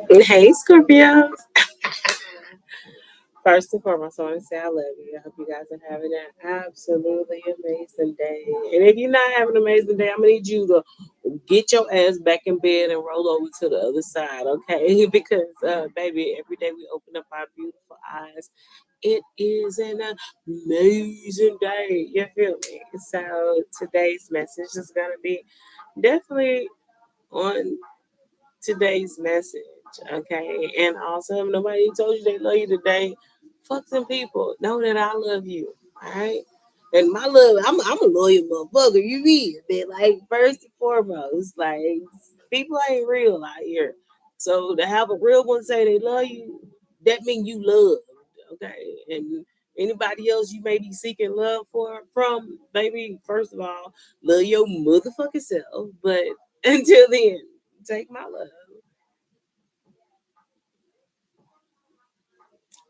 Hey, Scorpio. First and foremost, I want to say I love you. I hope you guys are having an absolutely amazing day. And if you're not having an amazing day, I'm gonna need you to get your ass back in bed and roll over to the other side, okay? Because, baby, every day we open up our beautiful eyes. It is an amazing day. You feel me? So today's message is gonna be definitely on today's message, okay? And also, if nobody told you they love you today, fuck some people. Know that I love you, all right? And my love, I'm a loyal motherfucker. You mean? But like first and foremost, like people ain't real out here. So to have a real one say they love you, that means you loved, okay? And anybody else you may be seeking love for from, baby, first of all, love your motherfucking self. But until then, take my love.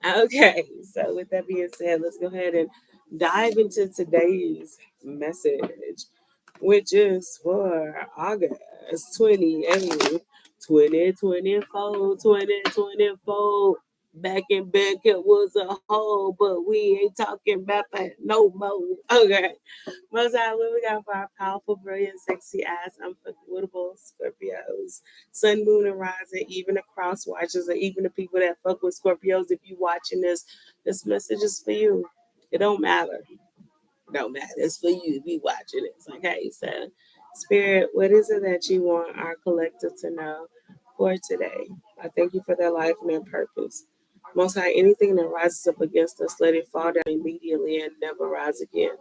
Okay, so with that being said, let's go ahead and dive into today's message, which is for August 28th, 2024, 2024. Back in Beckett was a hole, but we ain't talking about that no more. Okay. Most high, what we got for our powerful, brilliant, sexy ass, unfuckwittable Scorpios, sun, moon, and rising, even the cross watchers, or even the people that fuck with Scorpios. If you watching this message is for you. It don't matter. It don't matter. It's for you if you watching this. Okay, so Spirit, what is it that you want our collective to know for today? I thank you for their life and their purpose. Most high, anything that rises up against us, let it fall down immediately and never rise again.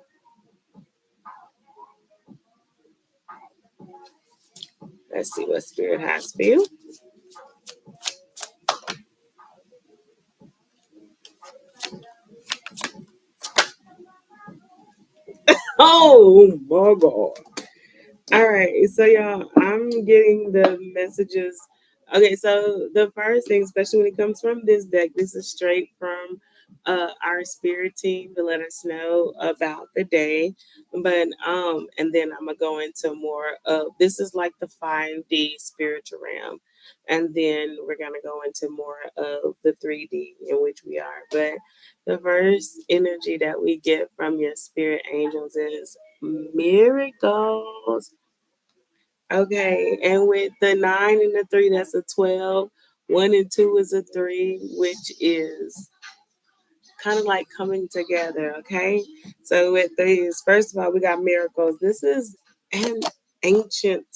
Let's see what Spirit has for you. Oh my God. All right. So, y'all, I'm getting the messages. Okay. So, the first thing, especially when it comes from this deck, this is straight from our spirit team to let us know about the day. But, and then I'm going to go into more of this is like the 5D spiritual realm. And then we're going to go into more of the 3D in which we are. But the first energy that we get from your spirit angels is miracles. Okay, and with the 9 and the 3, that's a 12. 1 and 2 is a 3, which is kind of like coming together. Okay, so with these, first of all, we got miracles. This is an ancient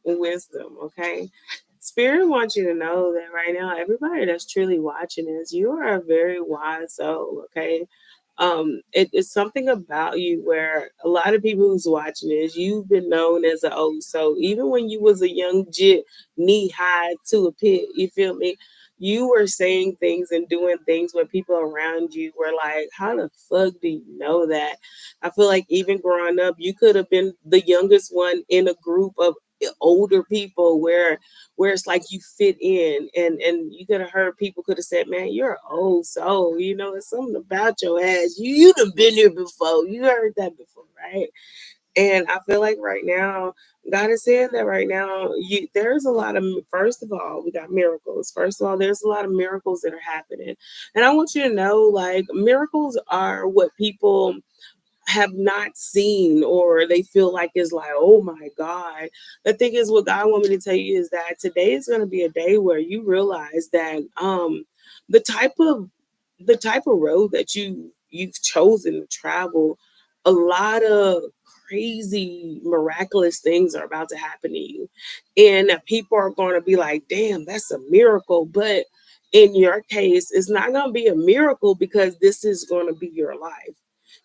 wisdom. Okay, Spirit wants you to know that right now, everybody that's truly watching this, you are a very wise soul. Okay, it's something about you where a lot of people who's watching this, you've been known as an old soul. Even when you was a young jit, knee high to a pit, you feel me? You were saying things and doing things where people around you were like, how the fuck do you know that? I feel like even growing up, you could have been the youngest one in a group of older people where it's like you fit in and you could have heard people could have said, man, you're an old soul, you know, it's something about your ass, you done been here before, you heard that before, right? And I feel like right now God is saying that right now there's a lot of, first of all, we got miracles. First of all, there's a lot of miracles that are happening, and I want you to know, like, miracles are what people have not seen or they feel like is like, oh my God. The thing is, what God want me to tell you is that today is going to be a day where you realize that the type of road that you've chosen to travel, a lot of crazy miraculous things are about to happen to you, and that people are going to be like, damn, that's a miracle. But in your case, it's not going to be a miracle because this is going to be your life.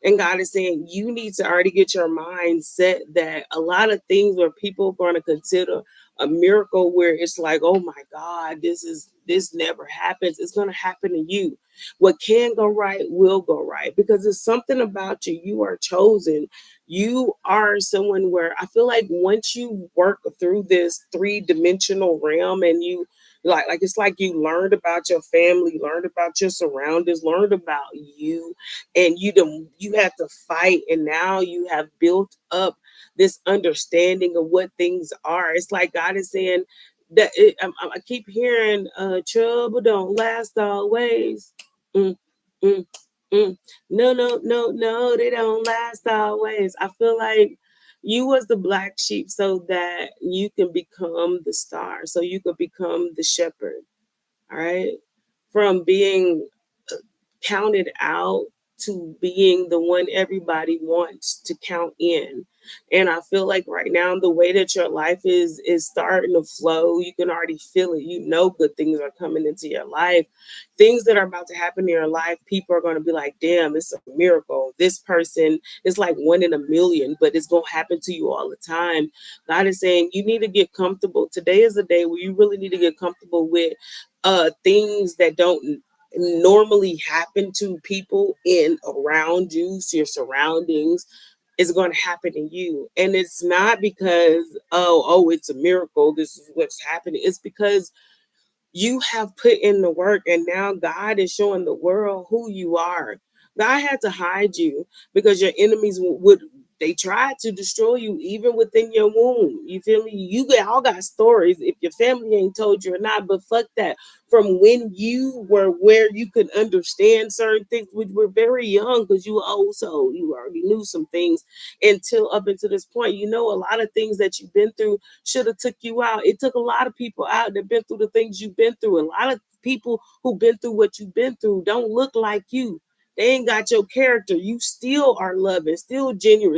And God is saying you need to already get your mind set that a lot of things where people are going to consider a miracle, where it's like, oh my God, this never happens. It's going to happen to you. What can go right will go right because it's something about you. You are chosen. You are someone where I feel like once you work through this three-dimensional realm and you like it's like you learned about your family, learned about your surroundings, learned about you, and you have to fight, and now you have built up this understanding of what things are. It's like God is saying that I keep hearing, trouble don't last always. Mm, mm, mm. No, no, no, no, they don't last always. I feel like you was the black sheep so that you can become the star, so you could become the shepherd. All right. From being counted out to being the one everybody wants to count in. And I feel like right now the way that your life is starting to flow, you can already feel it. You know good things are coming into your life. Things that are about to happen in your life, people are going to be like, damn, it's a miracle. This person is like one in a million, but it's going to happen to you all the time. God is saying you need to get comfortable. Today is a day where you really need to get comfortable with things that don't normally happen to people in around you, so your surroundings is going to happen to you. And it's not because, oh, it's a miracle, this is what's happening. It's because you have put in the work, and now God is showing the world who you are. God had to hide you because your enemies would they tried to destroy you even within your womb. You feel me? You all got stories if your family ain't told you or not, but fuck that. From when you were where you could understand certain things, which were very young because you were old, so you already knew some things until up until this point. You know, a lot of things that you've been through should have took you out. It took a lot of people out that been through the things you've been through. A lot of people who've been through what you've been through don't look like you. They ain't got your character. You still are loving, still gen,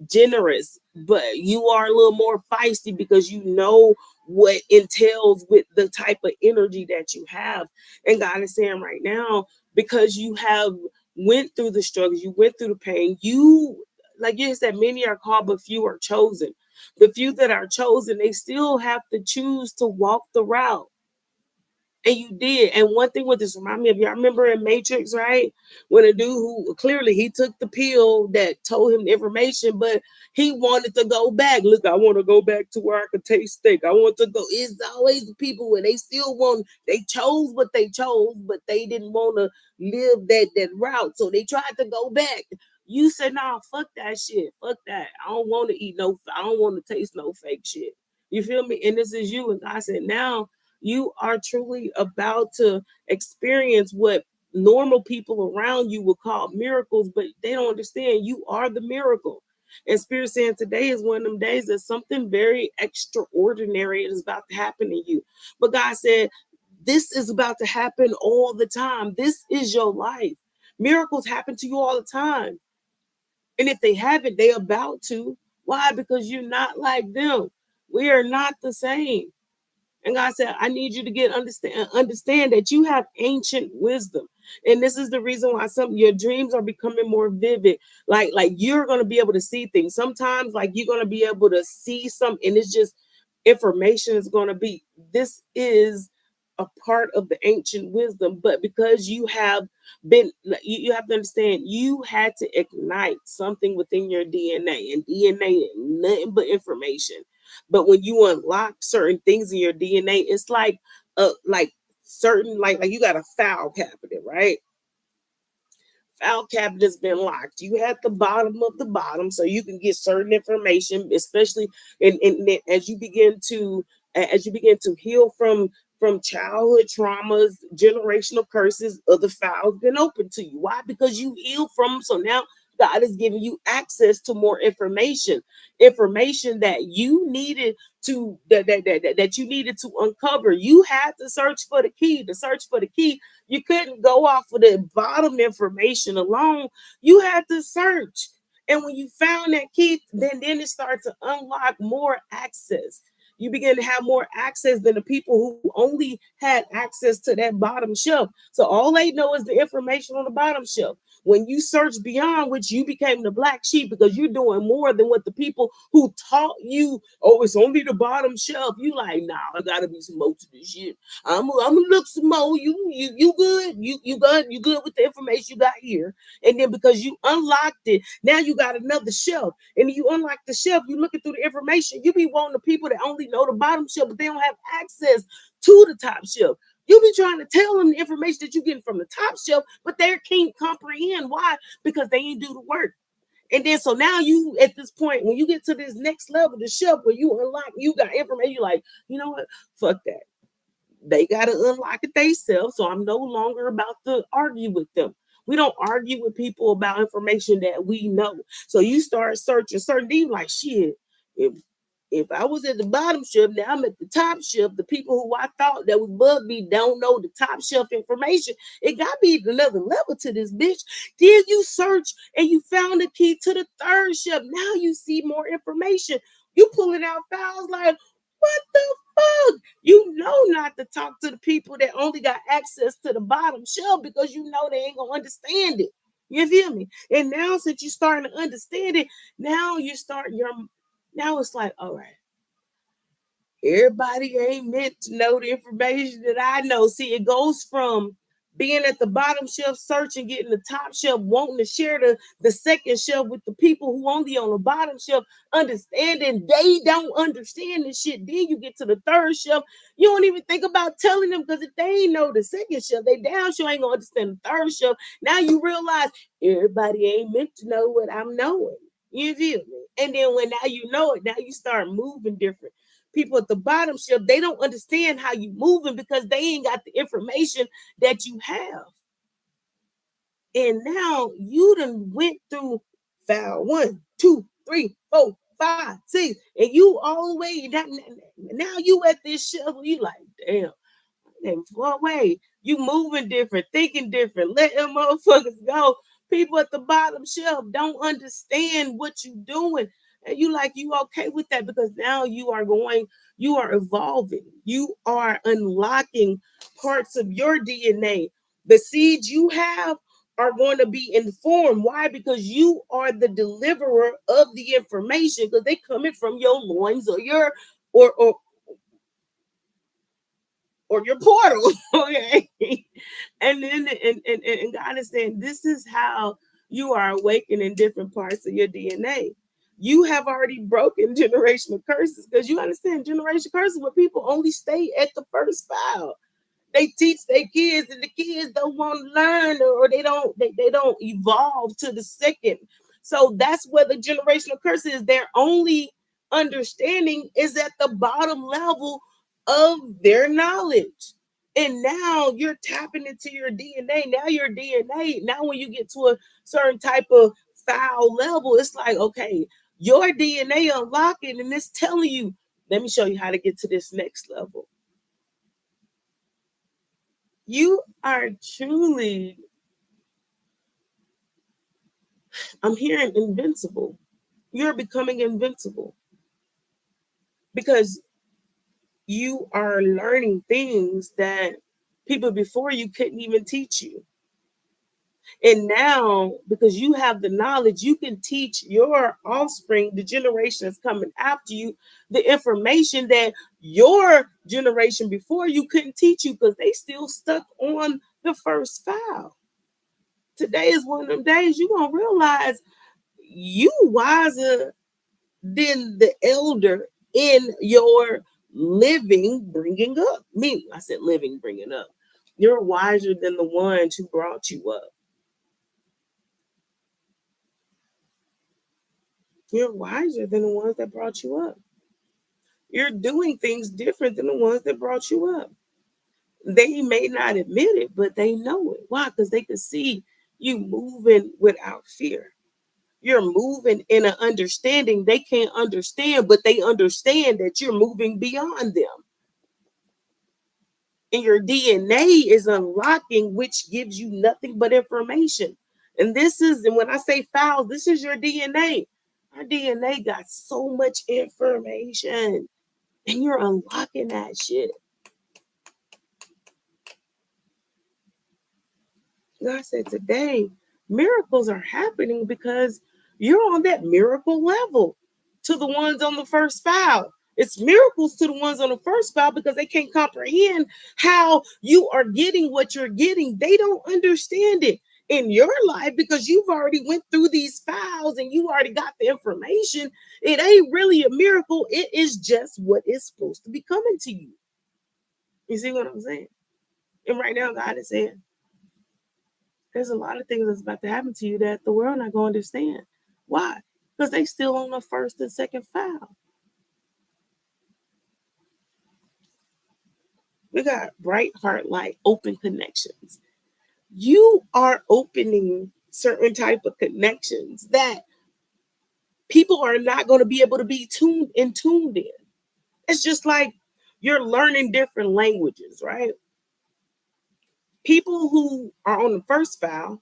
generous, but you are a little more feisty because you know what entails with the type of energy that you have. And God is saying right now, because you have went through the struggles, you went through the pain, you, like you said, many are called but few are chosen. The few that are chosen, they still have to choose to walk the route. And you did. And one thing with this remind me of, y'all remember in Matrix, right? When a dude who clearly he took the pill that told him the information, but he wanted to go back. Look, I want to go back to where I could taste steak. I want to go. It's always the people when they still want, they chose what they chose, but they didn't want to live that route. So they tried to go back. You said, nah, fuck that shit. Fuck that. I don't want to eat no, I don't want to taste no fake shit. You feel me? And this is you. And God said, now you are truly about to experience what normal people around you would call miracles, but they don't understand you are the miracle. And Spirit saying today is one of them days that something very extraordinary is about to happen to you. But God said, this is about to happen all the time. This is your life. Miracles happen to you all the time. And if they haven't, they're about to. Why? Because you're not like them. We are not the same. And God said, I need you to understand that you have ancient wisdom. And this is the reason why some your dreams are becoming more vivid. Like you're gonna be able to see things. Sometimes like you're gonna be able to see something, and it's just information is gonna be. This is a part of the ancient wisdom, but because you have been, you have to understand, you had to ignite something within your DNA, and DNA is nothing but information. But when you unlock certain things in your DNA, it's like certain like you got a file cabinet, right? File cabinet's been locked. You had the bottom of the bottom, so you can get certain information, especially as you begin to heal from childhood traumas, generational curses. Other files been open to you. Why? Because you healed from them. So now God is giving you access to more information that you needed that you needed to uncover. You had to search for the key. To search for the key, you couldn't go off of the bottom information alone. You had to search. And when you found that key, then it started to unlock more access. You begin to have more access than the people who only had access to that bottom shelf. So all they know is the information on the bottom shelf. When you search beyond, which you became the black sheep because you're doing more than what the people who taught you, oh, it's only the bottom shelf. You like, nah, I gotta be some more to this shit. I'm gonna look some more. You good? You good with the information you got here? And then because you unlocked it, now you got another shelf. And you unlock the shelf, you looking through the information. You be wanting the people that only know the bottom shelf, but they don't have access to the top shelf. You be trying to tell them the information that you're getting from the top shelf, but they can't comprehend. Why? Because they ain't do the work. And then so now you at this point, when you get to this next level, the shelf where you unlock, you got information, you like, you know what? Fuck that. They gotta unlock it themselves. So I'm no longer about to argue with them. We don't argue with people about information that we know. So you start searching certain things like shit. If I was at the bottom shelf, now I'm at the top shelf. The people who I thought that was above me don't know the top shelf information. It got me another level to this bitch. Then you search and you found the key to the third shelf. Now you see more information. You pulling out files like, what the fuck? You know not to talk to the people that only got access to the bottom shelf because you know they ain't gonna understand it. You feel me? And now since you starting to understand it, now you start your now it's like, all right, everybody ain't meant to know the information that I know. See, it goes from being at the bottom shelf searching, getting the top shelf, wanting to share the second shelf with the people who only on the bottom shelf, understanding they don't understand this shit. Then you get to the third shelf, you don't even think about telling them because if they ain't know the second shelf, they down sure ain't gonna understand the third shelf. Now you realize everybody ain't meant to know what I'm knowing. You feel me? And then when now you know it, now you start moving different. People at the bottom shelf, they don't understand how you moving because they ain't got the information that you have. And now you done went through file 1, 2, 3, 4, 5, 6, and you all the way now you at this shelf. You like, damn. And what way? You moving different, thinking different, let them motherfuckers go. People at the bottom shelf don't understand what you doing. And you like, you okay with that because now you are evolving. You are unlocking parts of your DNA. The seeds you have are going to be informed. Why? Because you are the deliverer of the information because they coming from your loins or your or your portal. Okay. And then and God is saying this is how you are awakening different parts of your DNA. You have already broken generational curses because you understand generational curses where people only stay at the first file. They teach their kids and the kids don't want to learn or they don't evolve to the second. So that's where the generational curse is. Their only understanding is at the bottom level of their knowledge. And now you're tapping into your DNA. Now your DNA, now when you get to a certain type of foul level, it's like, okay, your DNA unlocking and it's telling you, let me show you how to get to this next level. You are truly, I'm hearing invincible. You're becoming invincible because you are learning things that people before you couldn't even teach you. And now, because you have the knowledge, you can teach your offspring, the generations coming after you, the information that your generation before you couldn't teach you because they still stuck on the first file. Today is one of them days you're going to realize you wiser than the elder in your living bringing up. Me, I said living bringing up. You're wiser than the ones who brought you up. You're wiser than the ones that brought you up. You're doing things different than the ones that brought you up. They may not admit it, but they know it. Why? Because they can see you moving without fear. You're moving in an understanding they can't understand, but they understand that you're moving beyond them. And your DNA is unlocking, which gives you nothing but information. And when I say files, this is your DNA. Our DNA got so much information, and you're unlocking that shit. God said today, miracles are happening because you're on that miracle level to the ones on the first file. It's miracles to the ones on the first file because they can't comprehend how you are getting what you're getting. They don't understand it in your life because you've already went through these files and you already got the information. It ain't really a miracle. It is just what is supposed to be coming to you. You see what I'm saying? And right now, God is saying, there's a lot of things that's about to happen to you that the world not going to understand. Why? Because they still on the first and second file. We got bright heart light, open connections. You are opening certain type of connections that people are not going to be able to be tuned in. It's just like you're learning different languages, right? People who are on the first file,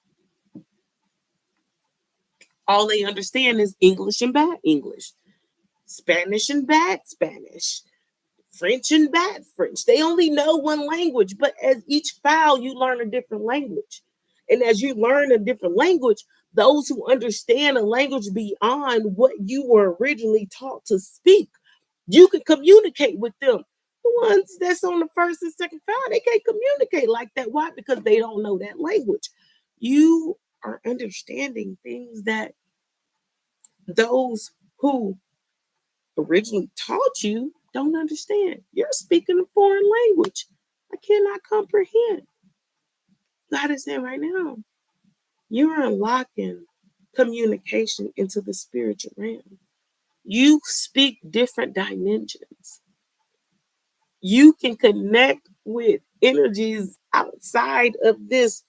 all they understand is English and bad English, Spanish and bad Spanish, French and bad French. They only know one language, but as each file, you learn a different language. And as you learn a different language, those who understand a language beyond what you were originally taught to speak, you can communicate with them. The ones that's on the first and second file, they can't communicate like that. Why? Because they don't know that language. You are understanding things that those who originally taught you don't understand. You're speaking a foreign language. I cannot comprehend. God is saying right now, you're unlocking communication into the spiritual realm. You speak different dimensions. You can connect with energies outside of this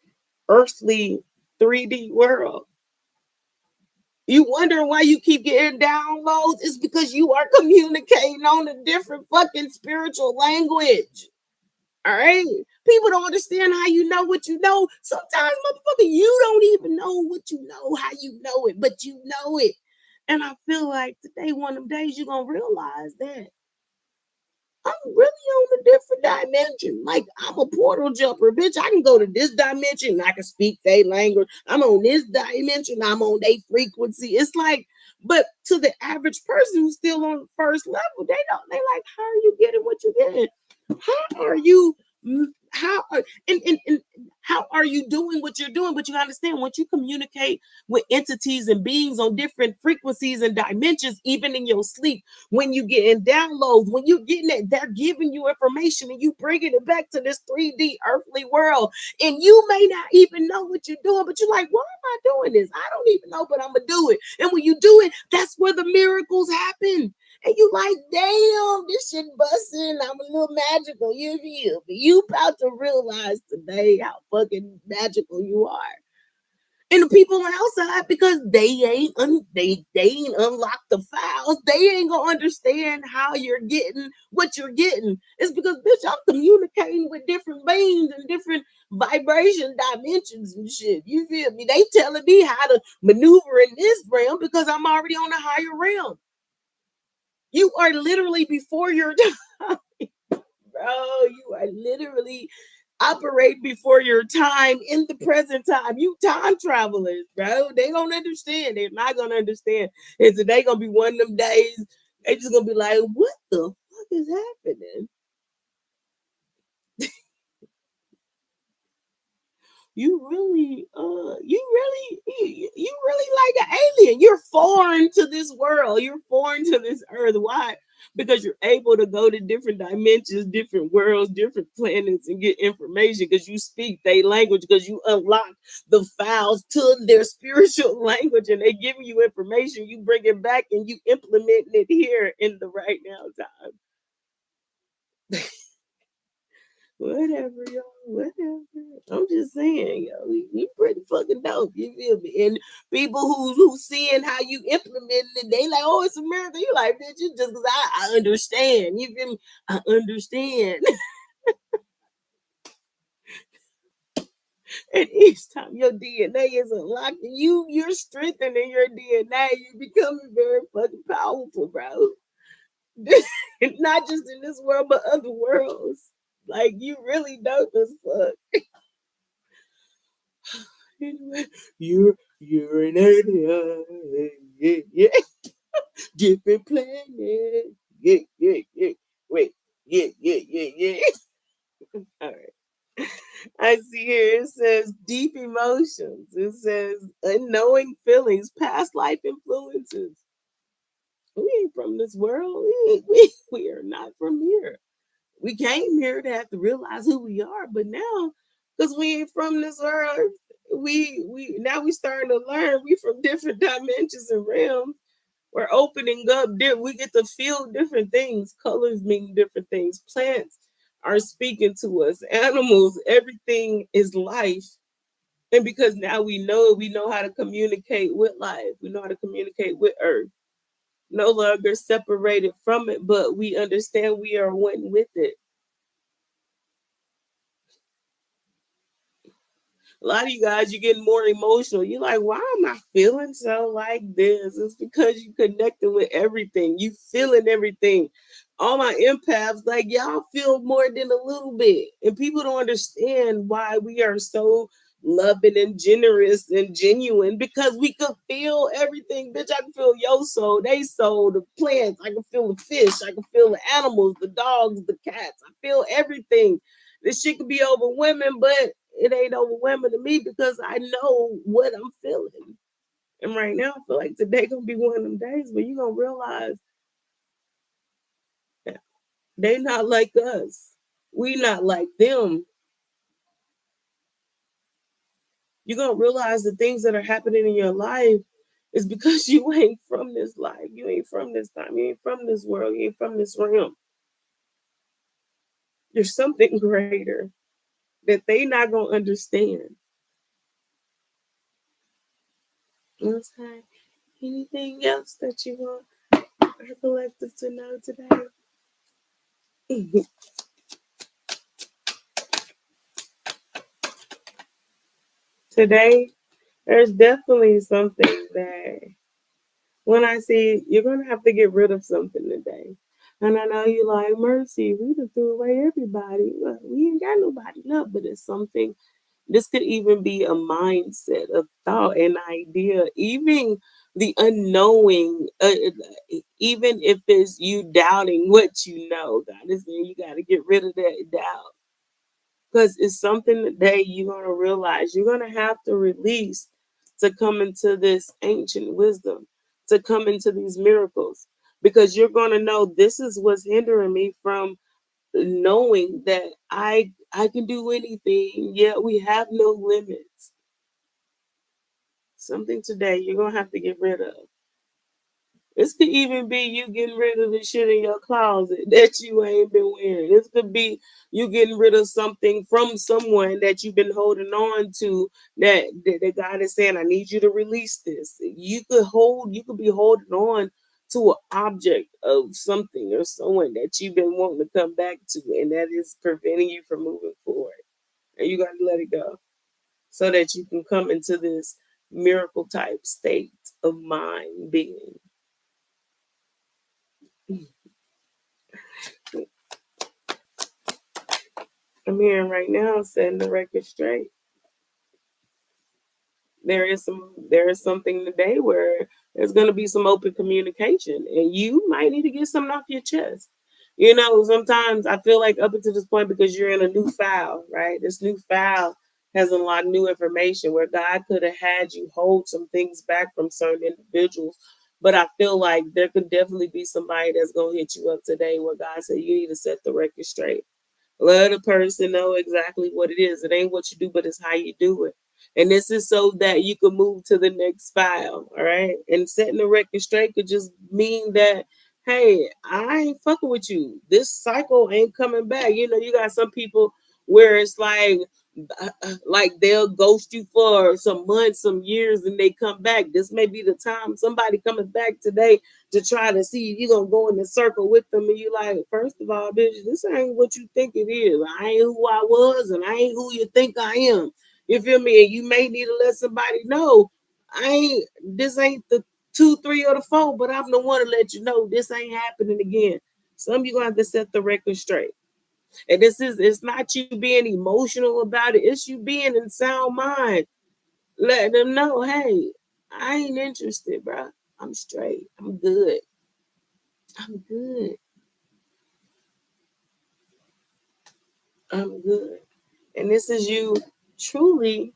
earthly 3D world. You wonder why you keep getting downloads? It's because you are communicating on a different fucking spiritual language. All right? People don't understand how you know what you know. Sometimes, motherfucker, you don't even know what you know, how you know it, but you know it. And I feel like today, one of them days, you're going to realize that I'm really on a different dimension. Like, I'm a portal jumper, bitch. I can go to this dimension and I can speak their language. I'm on this dimension. I'm on their frequency. It's like, but to the average person who's still on the first level, they like, how are you getting what you're getting? How are you? How are you doing what you're doing? But you understand, once you communicate with entities and beings on different frequencies and dimensions, even in your sleep, when you get in downloads, when you're getting it, they're giving you information and you bringing it back to this 3D earthly world. And you may not even know what you're doing, but you're like, why am I doing this? I don't even know, but I'm gonna do it. And when you do it, that's where the miracles happen. And you like, damn, this shit busting. I'm a little magical. You about to realize today how fucking magical you are. And the people on the outside, because they ain't unlocked the files, they ain't gonna understand how you're getting what you're getting. It's because, bitch, I'm communicating with different beings and different vibration dimensions and shit. You feel me? They telling me how to maneuver in this realm because I'm already on a higher realm. You are literally before your time, bro. You are literally operate before your time in the present time. You time travelers, bro. They don't understand. They're not gonna understand. And today gonna be one of them days. They just gonna be like, what the fuck is happening? You really like an alien. You're foreign to this world. You're foreign to this earth. Why? Because you're able to go to different dimensions, different worlds, different planets, and get information because you speak their language, because you unlock the files to their spiritual language, and they giving you information. You bring it back and you implementing it here in the right now time. Whatever, yo, whatever. I'm just saying, yo, you pretty fucking dope. You feel me? And people who seeing how you implement it, they like, oh, it's a miracle. You like, bitch, you just because I understand. You feel me? I understand. And each time your DNA is unlocked, you're strengthening your DNA. You're becoming very fucking powerful, bro. Not just in this world, but other worlds. Like, you really dope as fuck. Anyway, you're an alien. Yeah. Different planet. Yeah. Wait. Yeah. All right. I see here it says deep emotions. It says unknowing feelings, past life influences. We ain't from this world. We are not from here. We came here to have to realize who we are, but now, because we ain't from this world, we now we starting to learn. We from different dimensions and realms. We're opening up. We get to feel different things. Colors mean different things. Plants are speaking to us. Animals, everything is life. And because now we know how to communicate with life. We know how to communicate with Earth. No longer separated from it, but we understand we are one with it. A lot of you guys, you're getting more emotional. You're like, why am I feeling so like this? It's because you connected with everything. You feeling everything. All my empaths, like y'all feel more than a little bit. And people don't understand why we are so loving and generous and genuine because we could feel everything. Bitch, I can feel your soul, they soul, the plants. I can feel the fish. I can feel the animals, the dogs, the cats. I feel everything. This shit could be overwhelming, but it ain't overwhelming to me because I know what I'm feeling. And right now, I feel like today gonna be one of them days where you gonna realize that they not like us. We not like them. You're gonna realize the things that are happening in your life is because you ain't from this life. You ain't from this time. You ain't from this world. You ain't from this realm. There's something greater that they not gonna understand. Okay. Anything else that you want our collective to know today? Today, there's definitely something that when I see you're gonna have to get rid of something today. And I know you like Mercy, we done threw away everybody. Look, we ain't got nobody left, but it's something. This could even be a mindset, a thought, an idea, even the unknowing, even if it's you doubting what you know. God is saying you got to get rid of that doubt because it's something that you're going to realize you're going to have to release to come into this ancient wisdom, to come into these miracles, because you're going to know this is what's hindering me from knowing that I can do anything. Yet we have no limits. Something today you're going to have to get rid of. This could even be you getting rid of the shit in your closet that you ain't been wearing. This could be you getting rid of something from someone that you've been holding on to that God is saying, I need you to release this. You could be holding on to an object of something or someone that you've been wanting to come back to, and that is preventing you from moving forward. And you got to let it go so that you can come into this miracle type state of mind being. I'm hearing right now setting the record straight. There is something today where there's gonna be some open communication and you might need to get something off your chest. You know, sometimes I feel like up until this point, because you're in a new file, right? This new file has a lot of new information where God could have had you hold some things back from certain individuals. But I feel like there could definitely be somebody that's gonna hit you up today where God said you need to set the record straight. Let a person know exactly what it is. It ain't what you do, but it's how you do it. And this is so that you can move to the next file. All right. And setting the record straight could just mean that, hey, I ain't fucking with you. This cycle ain't coming back. You know, you got some people where it's like they'll ghost you for some months, some years, and they come back. This may be the time somebody coming back today to try to see if you're gonna go in the circle with them, and you like, first of all, bitch, this ain't what you think it is. I ain't who I was, and I ain't who you think I am. You feel me? And you may need to let somebody know, this ain't the 2, 3, or the 4, but I'm the one to let you know this ain't happening again. Some you gonna have to set the record straight. And it's not you being emotional about it, it's you being in sound mind. Letting them know, hey, I ain't interested, bro. I'm straight. I'm good. I'm good. I'm good. And this is you truly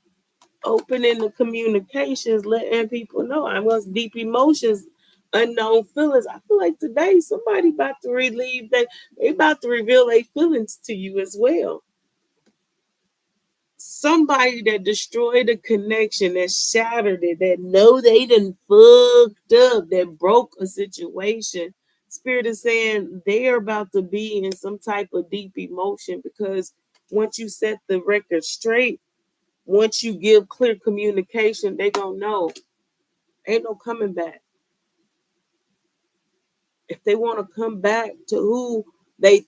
opening the communications, letting people know I was deep emotions, unknown feelings. I feel like today somebody about to relieve they about to reveal their feelings to you as well. somebody that destroyed a connection, that shattered it, that know they done fucked up, that broke a situation. Spirit is saying they are about to be in some type of deep emotion, because once you set the record straight, once you give clear communication, they gonna know ain't no coming back. If they want to come back to who they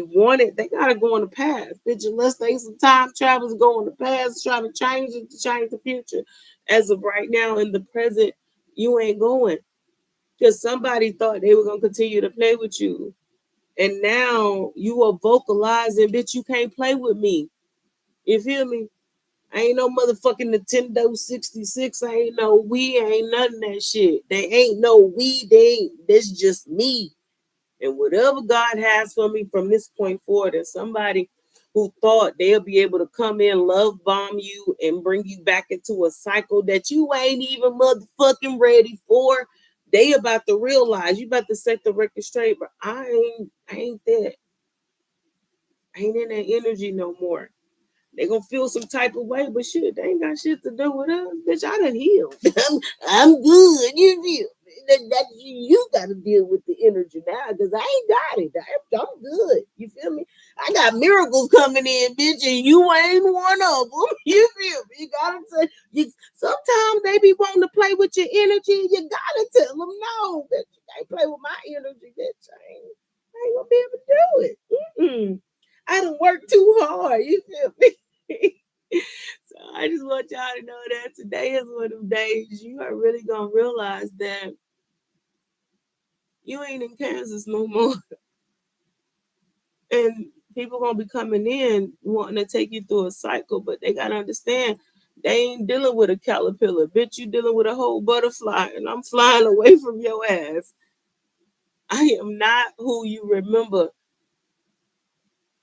wanted, they gotta go in the past. Bitch, unless they some time travelers go in the past, try to change it to change the future. As of right now, in the present, you ain't going. Because somebody thought they were gonna continue to play with you. And now you are vocalizing, bitch, you can't play with me. You feel me? I ain't no motherfucking Nintendo 66. I ain't no Wii. I ain't none of that shit. They ain't no Wii. They ain't. That's just me. And whatever God has for me from this point forward, is somebody who thought they'll be able to come in, love bomb you, and bring you back into a cycle that you ain't even motherfucking ready for. They about to realize you about to set the record straight, but I ain't that. I ain't in that energy no more. They gonna feel some type of way, but shit, they ain't got shit to do with us. Bitch, I done healed. I'm good. You feel you gotta deal with the energy now, because I ain't got it. I'm good. You feel me? I got miracles coming in, bitch, and you ain't one of them. You feel me? You gotta say, sometimes they be wanting to play with your energy. You gotta tell them no, bitch. You can't play with my energy, bitch. I ain't gonna be able to do it. Mm-mm. I done worked too hard. You feel me? So I just want y'all to know that today is one of them days you are really gonna realize that you ain't in Kansas no more. And people gonna be coming in wanting to take you through a cycle, but they gotta understand they ain't dealing with a caterpillar. Bitch, you dealing with a whole butterfly, and I'm flying away from your ass. I am not who you remember.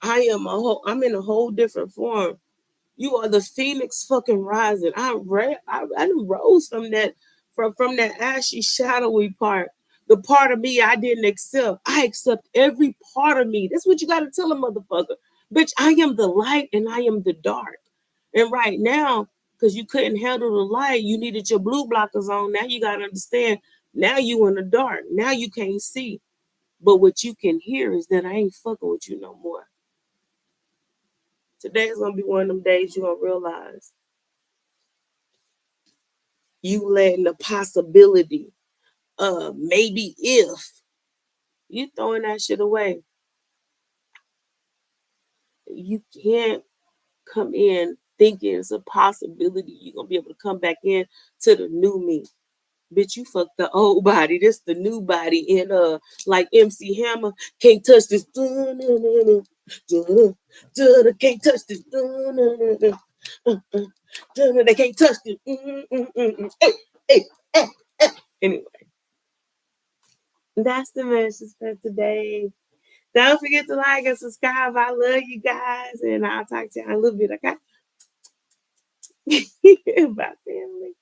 I'm in a whole different form. You are the phoenix fucking rising. I done rose from that ashy, shadowy part. The part of me I didn't accept. I accept every part of me. That's what you gotta tell a motherfucker. Bitch, I am the light and I am the dark. And right now, because you couldn't handle the light, you needed your blue blockers on. Now you gotta understand. Now you in the dark. Now you can't see. But what you can hear is that I ain't fucking with you no more. Today is gonna be one of them days you're gonna realize you letting the possibility of maybe if you throwing that shit away. You can't come in thinking it's a possibility you're gonna be able to come back in to the new me. Bitch, you fucked the old body. This the new body. And like MC Hammer, can't touch this. Can't touch this. They can't touch this. Hey, hey, hey, hey. Anyway, that's the message for today. Don't forget to like and subscribe. I love you guys, and I'll talk to you in a little bit, okay? Bye, family.